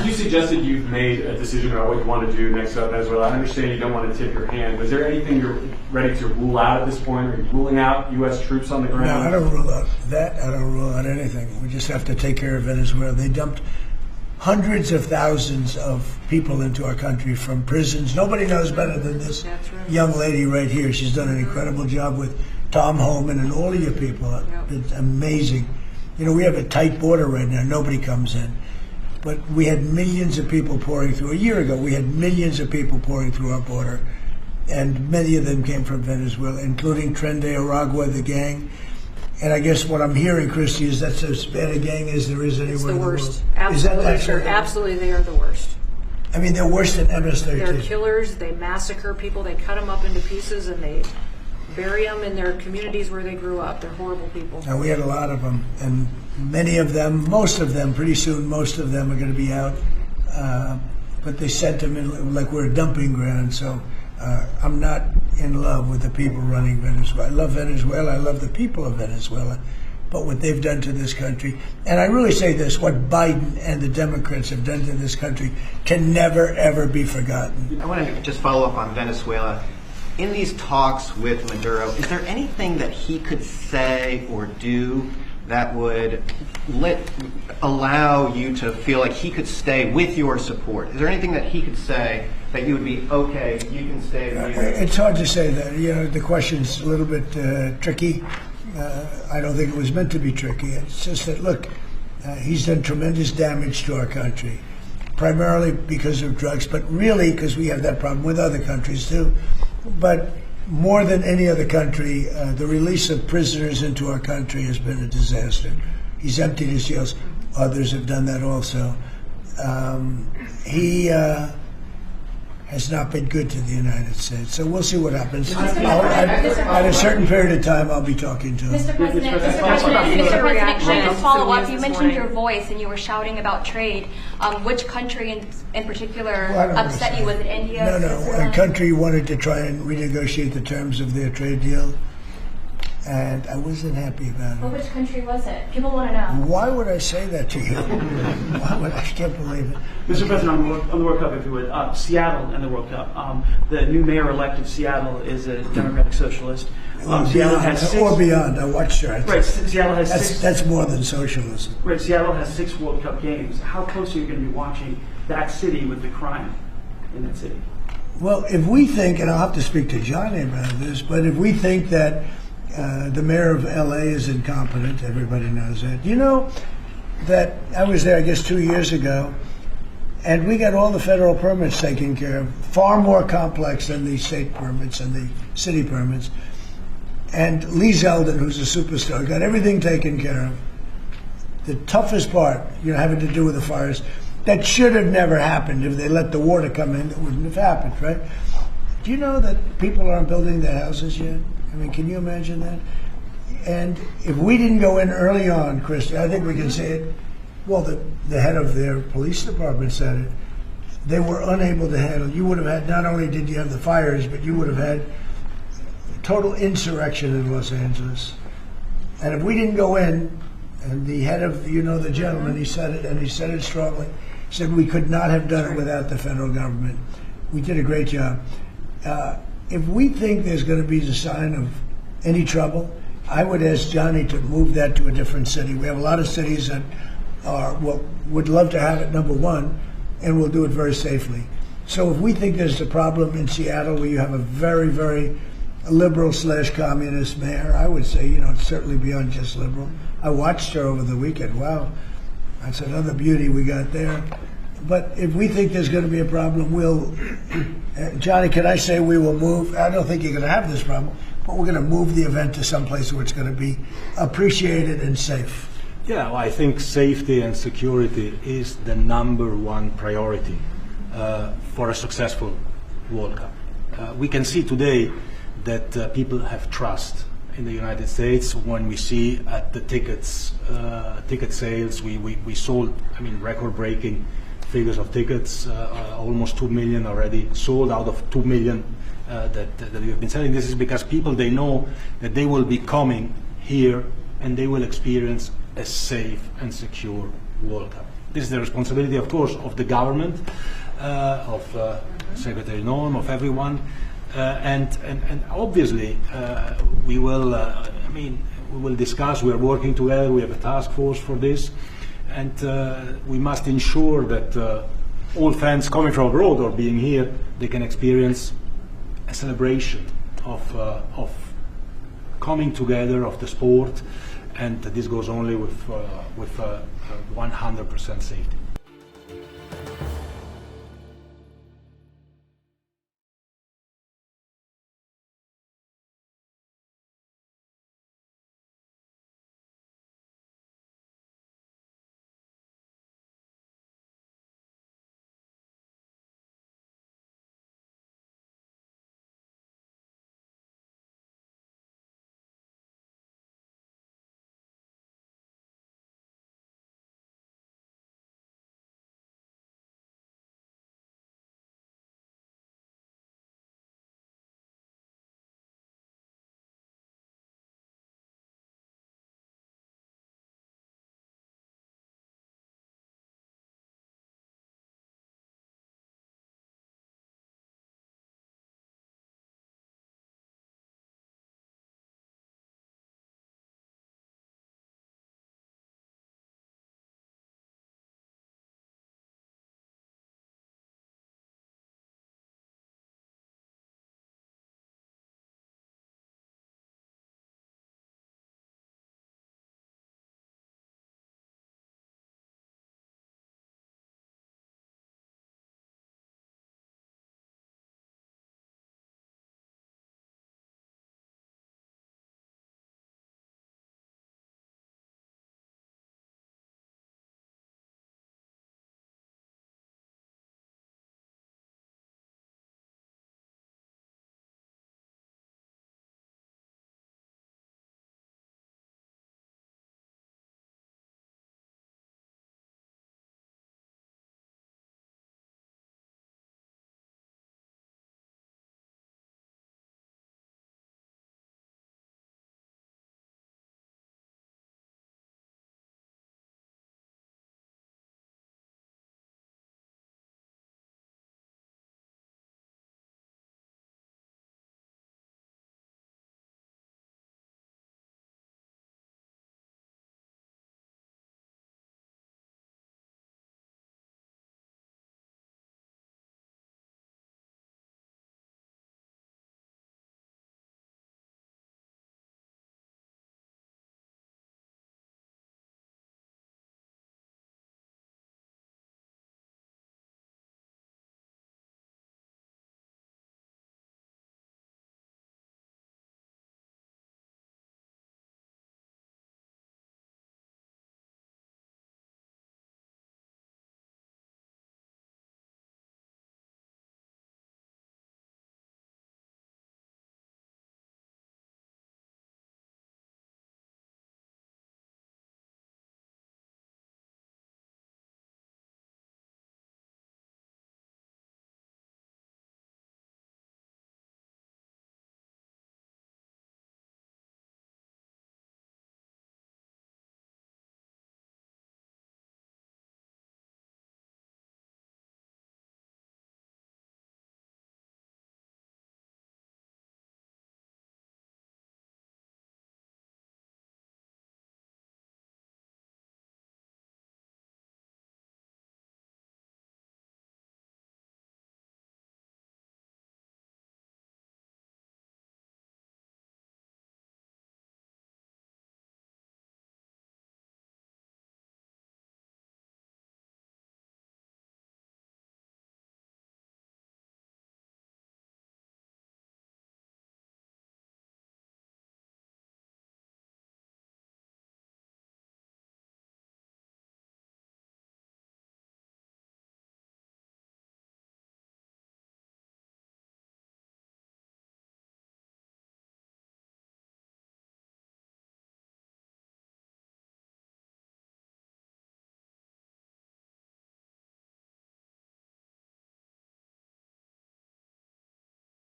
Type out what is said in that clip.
You suggested you've made a decision about what you want to do next up Venezuela. I understand you don't want to tip your hand, but is there anything you're ready to rule out at this point? Are you ruling out U.S. troops on the ground? No, I don't rule out that. I don't rule out anything. We just have to take care of Venezuela. They dumped hundreds of thousands of people into our country from prisons. Nobody knows better than this young lady right here. She's done an incredible job with Tom Homan and all of your people. It's amazing. You know, we have a tight border right now. Nobody comes in. But we had millions of people pouring through. A year ago, we had millions of people pouring through our border. And many of them came from Venezuela, including Tren de Aragua, the gang. And I guess what I'm hearing, Christy, is that's as bad a gang as there is anywhere in the world. It's the worst. Absolutely, sure. Absolutely, they are the worst. I mean, they're worse than MS-13. They're killers. They massacre people. They cut them up into pieces, and they bury them in their communities where they grew up. They're horrible people. And we had a lot of them, and many of them, most of them, pretty soon, most of them are going to be out. But they sent them in like we're a dumping ground. So I'm not in love with the people running Venezuela. I love Venezuela. I love the people of Venezuela. But what they've done to this country, and I really say this, what Biden and the Democrats have done to this country can never, ever be forgotten. I want to just follow up on Venezuela. In these talks with Maduro, is there anything that he could say or do that would allow you to feel like he could stay with your support? Is there anything that he could say that you would be, okay, you can stay with you? It's hard to say that. You know, the question's a little bit tricky. I don't think it was meant to be tricky. It's just that, look, he's done tremendous damage to our country, primarily because of drugs, but really because we have that problem with other countries too. But more than any other country, the release of prisoners into our country has been a disaster. He's emptied his jails. Others have done that also. He has not been good to the United States. So we'll see what happens. At a certain period of time, I'll be talking to him. Mr. President, to follow up, you mentioned your voice and you were shouting about trade. Which country in particular upset you? Was it India? No. A country wanted to try and renegotiate the terms of their trade deal, and I wasn't happy about it. Well, which country was it? People want to know. Why would I say that to you? I can't believe it. Mr. President, on the World Cup, if you would, Seattle and the World Cup. The new mayor-elect of Seattle is a Democratic Socialist. Seattle has or beyond. I watched her. Right, Seattle has six. That's more than socialism. Right, Seattle has 6 World Cup games. How close are you going to be watching that city with the crime in that city? Well, if we think, and I'll have to speak to Johnny about this, but if we think that the mayor of L.A. is incompetent, everybody knows that. You know that I was there, I guess, 2 years ago, and we got all the federal permits taken care of, far more complex than the state permits and the city permits. And Lee Zeldin, who's a superstar, got everything taken care of. The toughest part, having to do with the fires, that should have never happened. If they let the water come in, it wouldn't have happened, right? Do you know that people aren't building their houses yet? I mean, can you imagine that? And if we didn't go in early on, Christy, I think we can say it. Well, the head of their police department said it. They were unable to handle. You would have had, not only did you have the fires, but you would have had total insurrection in Los Angeles. And if we didn't go in, and the head of, the gentleman, he said it, and he said it strongly, he said we could not have done it without the federal government. We did a great job. If we think there's going to be a sign of any trouble, I would ask Johnny to move that to a different city. We have a lot of cities that would love to have it, number one, and we'll do it very safely. So if we think there's a problem in Seattle where you have a very, very liberal/communist mayor, I would say, it's certainly beyond just liberal. I watched her over the weekend. Wow, that's another beauty we got there. But if we think there's going to be a problem, Johnny, can I say we will move? I don't think you're going to have this problem, but we're going to move the event to someplace where it's going to be appreciated and safe. Yeah, well, I think safety and security is the #1 priority for a successful World Cup. We can see today that people have trust in the United States when we see at the ticket sales, we sold, record-breaking figures of tickets, almost 2 million already sold out of 2 million that we have been selling. This is because people, they know that they will be coming here and they will experience a safe and secure World Cup. This is the responsibility, of course, of the government, of Secretary Norm, of everyone, and obviously we will. We will discuss. We are working together. We have a task force for this, and we must ensure that all fans coming from abroad or being here, they can experience a celebration of coming together of the sport, and this goes only with 100% safety.